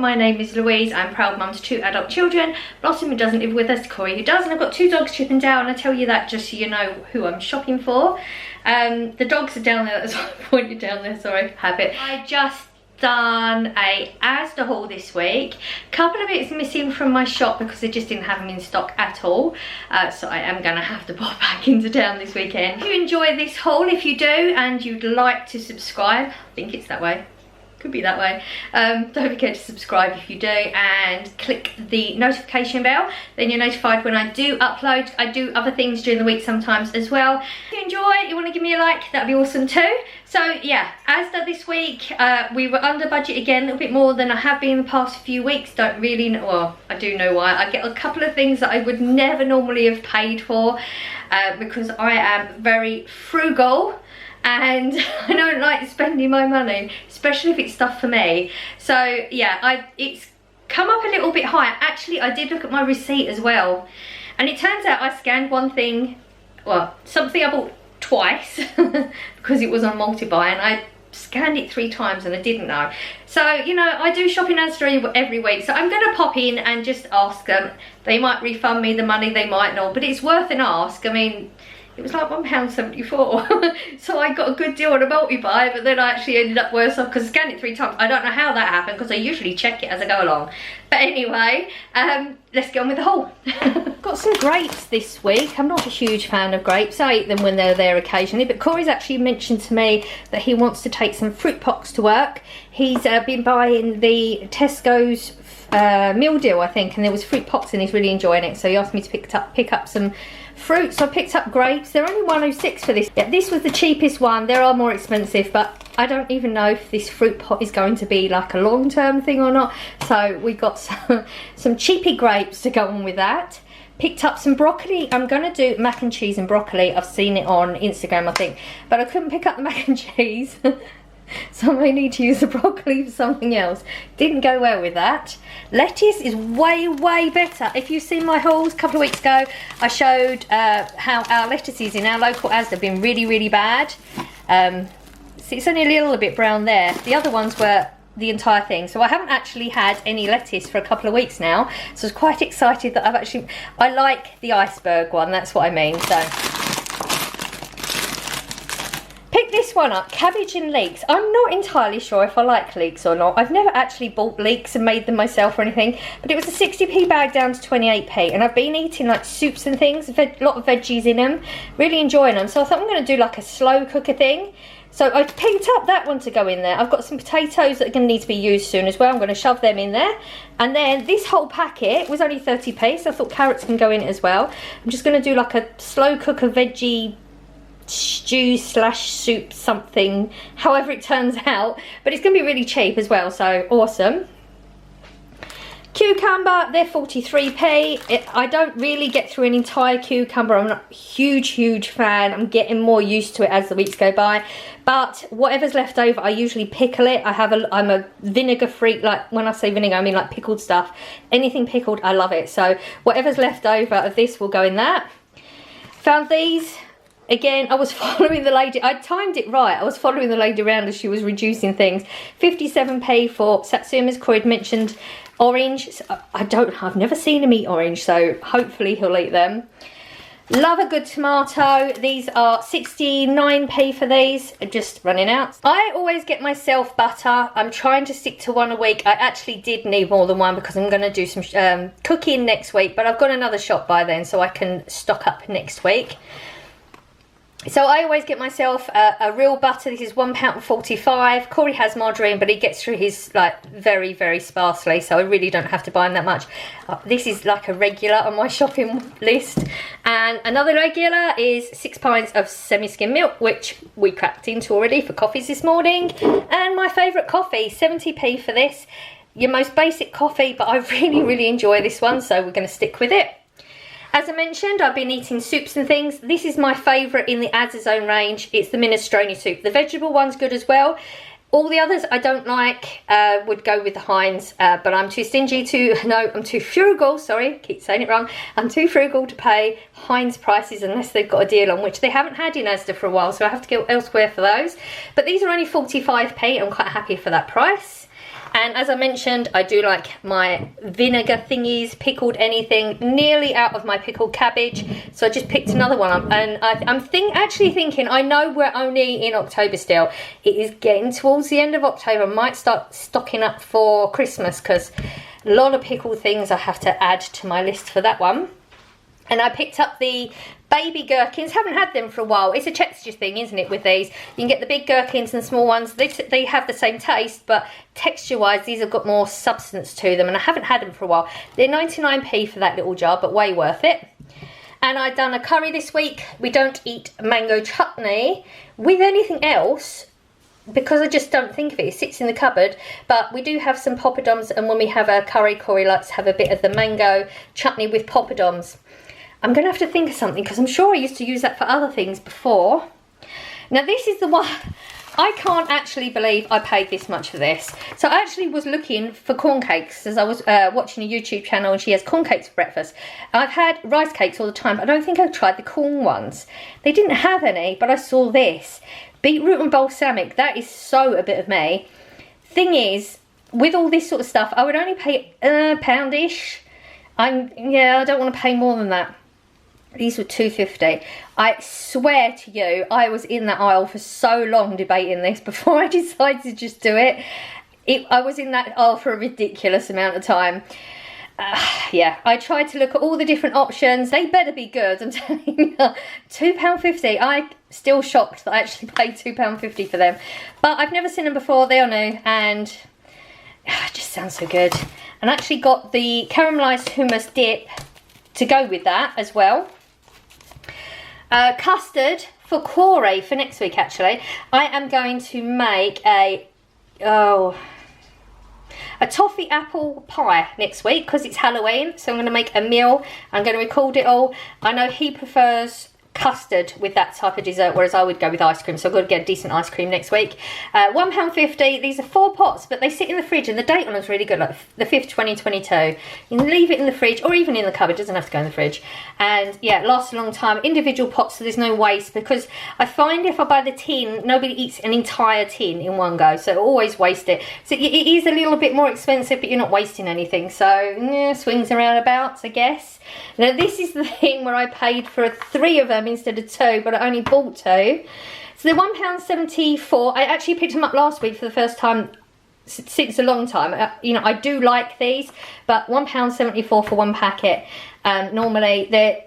my name is Louise. I'm proud mum to 2 adult children. Blossom, who doesn't live with us, Corey, who does, and I've got 2 dogs, Chip and Dale, and I tell you that just so you know who I'm shopping for. The dogs are down there, that's why I pointed down there, sorry, habit. I just done a Asda haul this week. Couple of bits missing from my shop because they just didn't have them in stock at all, so I am gonna have to pop back into town this weekend. If you enjoy this haul, if you do and you'd like to subscribe, I think it's that way, could be that way, don't forget to subscribe if you do, and click the notification bell, then you're notified when I do upload. I do other things during the week sometimes as well. If you enjoy, you want to give me a like, that'd be awesome too. So yeah, Asda this week, we were under budget again, a little bit more than I have been the past few weeks. Don't really know, well, I do know why. I get a couple of things that I would never normally have paid for, because I am very frugal and I don't like spending my money, especially if it's stuff for me. So yeah, it's come up a little bit higher. Actually, I did look at my receipt as well, and it turns out I scanned one thing, well, something I bought twice because it was on multi-buy, and I scanned it 3 times and I didn't know. So, you know, I do shop in Asda every week, so I'm gonna pop in and just ask them. They might refund me the money, they might not, but it's worth an ask. I mean, it was like £1.74 so I got a good deal on a multi-buy, but then I actually ended up worse off because I scanned it 3 times. I don't know how that happened because I usually check it as I go along. But anyway, let's get on with the haul. Got some grapes this week. I'm not a huge fan of grapes. I eat them when they're there occasionally, but Corey's actually mentioned to me that he wants to take some fruit pots to work. He's been buying the Tesco's meal deal, I think, and there was fruit pots and he's really enjoying it, so he asked me to pick up some fruit. So I picked up grapes. They're only 106 for this. Yeah, this was the cheapest one. There are more expensive, but I don't even know if this fruit pot is going to be like a long-term thing or not. So we got some cheapy grapes to go on with that. Picked up some broccoli. I'm going to do mac and cheese and broccoli. I've seen it on Instagram, I think, but I couldn't pick up the mac and cheese. So I may need to use the broccoli for something else. Didn't go well with that. Lettuce is way, way better. If you've seen my hauls a couple of weeks ago, I showed how our lettuces in our local Asda have been really, really bad. See, it's only a little bit brown there. The other ones were the entire thing. So I haven't actually had any lettuce for a couple of weeks now. So I was quite excited that I like the iceberg one, that's what I mean. So this one up, cabbage and leeks. I'm not entirely sure if I like leeks or not. I've never actually bought leeks and made them myself or anything, but it was a 60p bag down to 28p, and I've been eating like soups and things, a lot of veggies in them, really enjoying them. So I thought I'm going to do like a slow cooker thing. So I picked up that one to go in there. I've got some potatoes that are going to need to be used soon as well. I'm going to shove them in there. And then this whole packet was only 30p, so I thought carrots can go in it as well. I'm just going to do like a slow cooker veggie stew slash soup something, however it turns out, but it's gonna be really cheap as well, so awesome. Cucumber, they're 43p. I don't really get through an entire cucumber. I'm not a huge fan. I'm getting more used to it as the weeks go by, but whatever's left over I usually pickle it. I'm a vinegar freak. Like when I say vinegar, I mean like pickled stuff. Anything pickled, I love it. So whatever's left over of this will go in that. Found these. Again, I was following the lady, I timed it right, I was following the lady around as she was reducing things. 57p for satsumas. Corey had mentioned orange. So I've never seen him eat orange, so hopefully he'll eat them. Love a good tomato. These are 69p for these, just running out. I always get myself butter. I'm trying to stick to 1 a week. I actually did need more than one because I'm going to do some cooking next week, but I've got another shop by then so I can stock up next week. So I always get myself a real butter. This is £1.45. Corey has margarine, but he gets through his like very, very sparsely, so I really don't have to buy him that much. This is like a regular on my shopping list. And another regular is 6 pints of semi-skim milk, which we cracked into already for coffees this morning. And my favourite coffee, 70p for this. Your most basic coffee, but I really, really enjoy this one, so we're going to stick with it. As I mentioned, I've been eating soups and things. This is my favourite in the Asda Zone range. It's the minestrone soup. The vegetable one's good as well. All the others I don't like, would go with the Heinz, but I'm too stingy to, no, I'm too frugal, sorry, keep saying it wrong. I'm too frugal to pay Heinz prices unless they've got a deal on, which they haven't had in Asda for a while, so I have to go elsewhere for those. But these are only 45p, I'm quite happy for that price. And as I mentioned, I do like my vinegar thingies, pickled anything, nearly out of my pickled cabbage. So I just picked another one up, and I'm actually thinking, I know we're only in October still. It is getting towards the end of October. I might start stocking up for Christmas because a lot of pickled things I have to add to my list for that one. And I picked up the baby gherkins. Haven't had them for a while. It's a texture thing, isn't it, with these? You can get the big gherkins and small ones. They have the same taste, but texture-wise, these have got more substance to them, and I haven't had them for a while. They're 99p for that little jar, but way worth it. And I've done a curry this week. We don't eat mango chutney with anything else, because I just don't think of it. It sits in the cupboard, but we do have some poppadoms, and when we have a curry, Corey likes to have a bit of the mango chutney with poppadoms. I'm going to have to think of something, because I'm sure I used to use that for other things before. Now this is the one, I can't actually believe I paid this much for this. So I actually was looking for corn cakes as I was watching a YouTube channel, and she has corn cakes for breakfast. I've had rice cakes all the time, but I don't think I've tried the corn ones. They didn't have any, but I saw this. Beetroot and balsamic, that is so a bit of me. Thing is, with all this sort of stuff, I would only pay a poundish. Yeah, I don't want to pay more than that. These were £2.50. I swear to you, I was in that aisle for so long debating this before I decided to just do it. I was in that aisle for a ridiculous amount of time. Yeah, I tried to look at all the different options. They better be good, I'm telling you. £2.50. I'm still shocked that I actually paid £2.50 for them. But I've never seen them before. They are new, and it just sounds so good. And I actually got the caramelised hummus dip to go with that as well. Custard for Corey for next week, actually. I am going to make a toffee apple pie next week because it's Halloween. So I'm going to make a meal. I'm going to record it all. I know he prefers custard with that type of dessert, whereas I would go with ice cream, so I've got to get a decent ice cream next week. £1.50. These are 4 pots, but they sit in the fridge, and the date on them is really good, like the 5th 2022. You can leave it in the fridge or even in the cupboard, it doesn't have to go in the fridge, and yeah, it lasts a long time. Individual pots, so there's no waste, because I find if I buy the tin, nobody eats an entire tin in one go, so I always waste it. So it is a little bit more expensive, but you're not wasting anything, so yeah, swings and roundabouts, I guess. Now this is the thing where I paid for 3 of them instead of 2, but I only bought 2. So they're £1.74. I actually picked them up last week for the first time since a long time. You know, I do like these, but £1.74 for 1 packet. Normally they're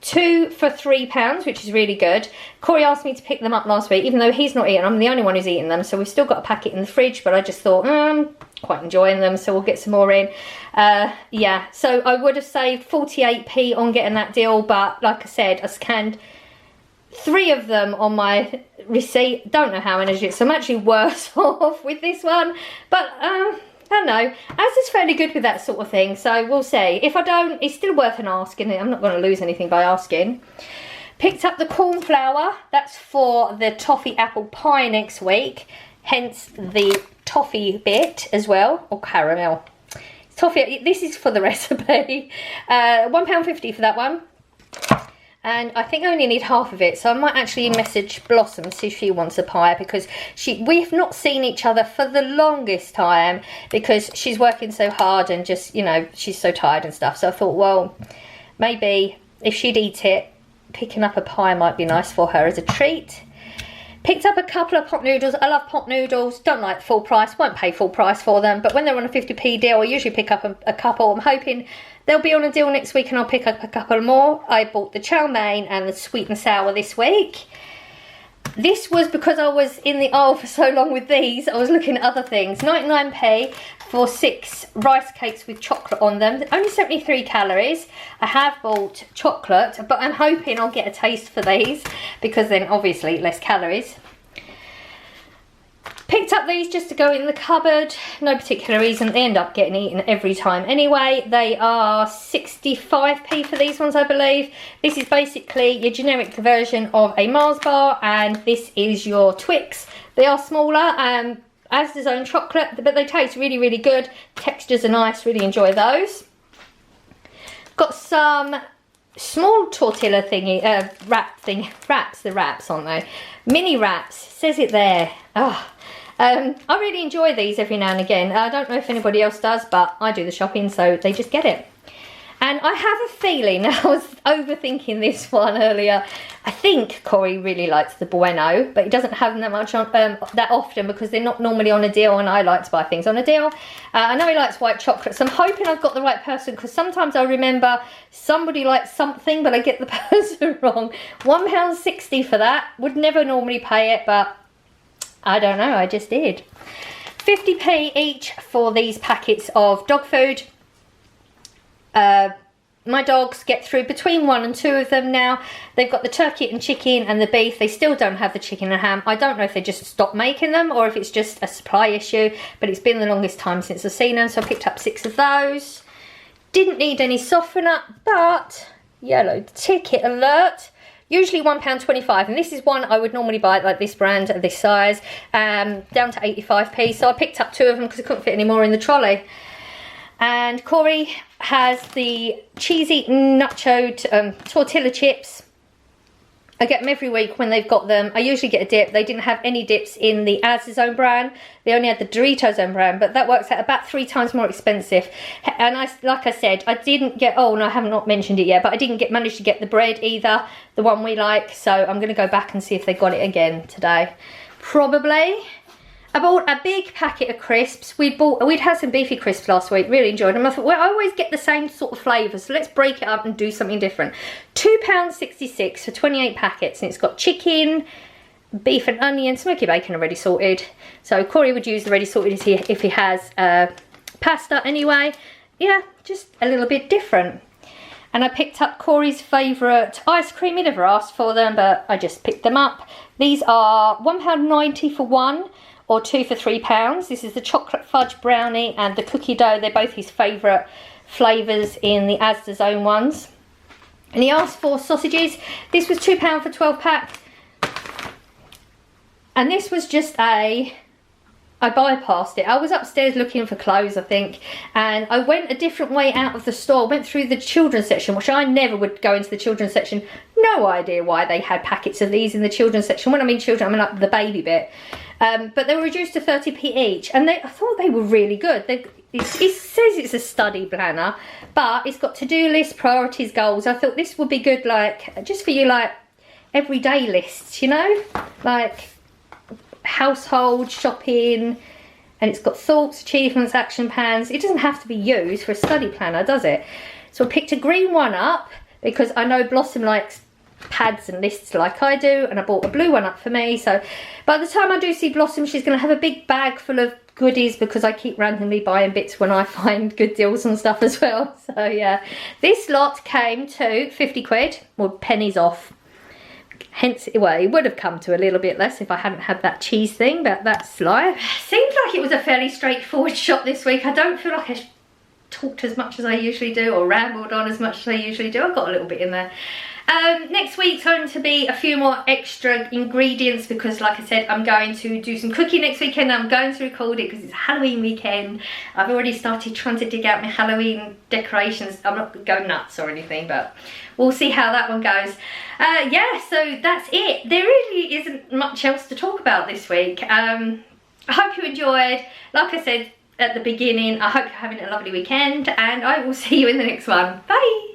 2 for £3, which is really good. Corey asked me to pick them up last week, even though he's not eating them. I'm the only one who's eating them, so we've still got a packet in the fridge, but I just thought, I'm quite enjoying them, so we'll get some more in. Yeah, so I would have saved 48p on getting that deal, but like I said, I scanned 3 of them on my receipt. Don't know how many, so I'm actually worse off with this one, but I don't know. Asda's fairly good with that sort of thing, so we'll see. If I don't, it's still worth an ask, isn't it? I'm not going to lose anything by asking. Picked up the corn flour. That's for the toffee apple pie next week, hence the toffee bit as well, or caramel. Toffee, this is for the recipe. £1.50 for that one. And I think I only need half of it, so I might actually message Blossom, see if she wants a pie, because we've not seen each other for the longest time, because she's working so hard and just, you know, she's so tired and stuff. So I thought, well, maybe if she'd eat it, picking up a pie might be nice for her as a treat. Picked up a couple of pot noodles. I love pot noodles. Don't like full price. Won't pay full price for them. But when they're on a 50p deal, I usually pick up a couple. I'm hoping they'll be on a deal next week and I'll pick up a couple more. I bought the chow mein and the sweet and sour this week. This was because I was in the aisle for so long with these. I was looking at other things. 99p for 6 rice cakes with chocolate on them. Only 73 calories. I have bought chocolate, but I'm hoping I'll get a taste for these, because then obviously less calories. Picked up these just to go in the cupboard. No particular reason. They end up getting eaten every time anyway. They are 65p for these ones, I believe. This is basically your generic version of a Mars bar, and this is your Twix. They are smaller, Asda's own chocolate, but they taste really, really good. Textures are nice. Really enjoy those. Got some small tortilla thingy, wraps, the wraps, aren't they? Mini wraps, says it there. Oh. I really enjoy these every now and again. I don't know if anybody else does, but I do the shopping, so they just get it. And I have a feeling, I was overthinking this one earlier, I think Corey really likes the Bueno, but he doesn't have them that much on, that often, because they're not normally on a deal, and I like to buy things on a deal. I know he likes white chocolate, so I'm hoping I've got the right person, because sometimes I remember somebody likes something, but I get the person wrong. £1.60 for that. Would never normally pay it, but I don't know, I just did. 50p each for these packets of dog food. My dogs get through between 1 and 2 of them now. They've got the turkey and chicken and the beef. They still don't have the chicken and ham. I don't know if they just stopped making them or if it's just a supply issue, but it's been the longest time since I've seen them, so I picked up 6 of those. Didn't need any softener, but yellow ticket alert. Usually £1.25, and this is one I would normally buy, like this brand at this size, down to 85p. So I picked up 2 of them because I couldn't fit any more in the trolley. And Corey has the cheesy nacho tortilla chips. I get them every week when they've got them. I usually get a dip. They didn't have any dips in the Asda's own brand. They only had the Doritos own brand, but that works out about 3 times more expensive. And like I said, I didn't get, oh no, I have not mentioned it yet, but I didn't manage to get the bread either, the one we like. So I'm going to go back and see if they got it again today. Probably. I bought a big packet of crisps. We'd had some beefy crisps last week, really enjoyed them. I thought, well, I always get the same sort of flavour, so let's break it up and do something different. £2.66 for 28 packets, and it's got chicken, beef and onion, smoky bacon already sorted. So Corey would use the ready sorted if he has pasta anyway. Yeah, just a little bit different. And I picked up Corey's favourite ice cream. He never asked for them, but I just picked them up. These are £1.90 for one, or 2 for £3. This is the chocolate fudge brownie and the cookie dough. They're both his favourite flavours in the Asda's own ones. And he asked for sausages. This was £2 for 12 pack. And this was just I bypassed it. I was upstairs looking for clothes, I think, and I went a different way out of the store. Went through the children's section, which I never would go into the children's section. No idea why they had packets of these in the children's section. When I mean children, I mean like the baby bit. But they were reduced to 30p each, and I thought they were really good. It says it's a study planner, but it's got to-do lists, priorities, goals. I thought this would be good, like, just for you, like, everyday lists, you know? Like, household, shopping, and it's got thoughts, achievements, action plans. It doesn't have to be used for a study planner, does it? So I picked a green one up, because I know Blossom likes pads and lists like I do, and I bought a blue one up for me. So by the time I do see Blossom, she's going to have a big bag full of goodies, because I keep randomly buying bits when I find good deals and stuff as well. So yeah, this lot came to 50 quid, or pennies off. Hence, well, it would have come to a little bit less if I hadn't had that cheese thing, but that's life. Seems like it was a fairly straightforward shop this week. I don't feel like I talked as much as I usually do, or rambled on as much as I usually do. I've got a little bit in there. Next week's going to be a few more extra ingredients, because like I said, I'm going to do some cooking next weekend. I'm going to record it because it's Halloween weekend. I've already started trying to dig out my Halloween decorations. I'm not going nuts or anything, but we'll see how that one goes. Yeah, so that's it. There really isn't much else to talk about this week. I hope you enjoyed. Like I said at the beginning, I hope you're having a lovely weekend, and I will see you in the next one. Bye!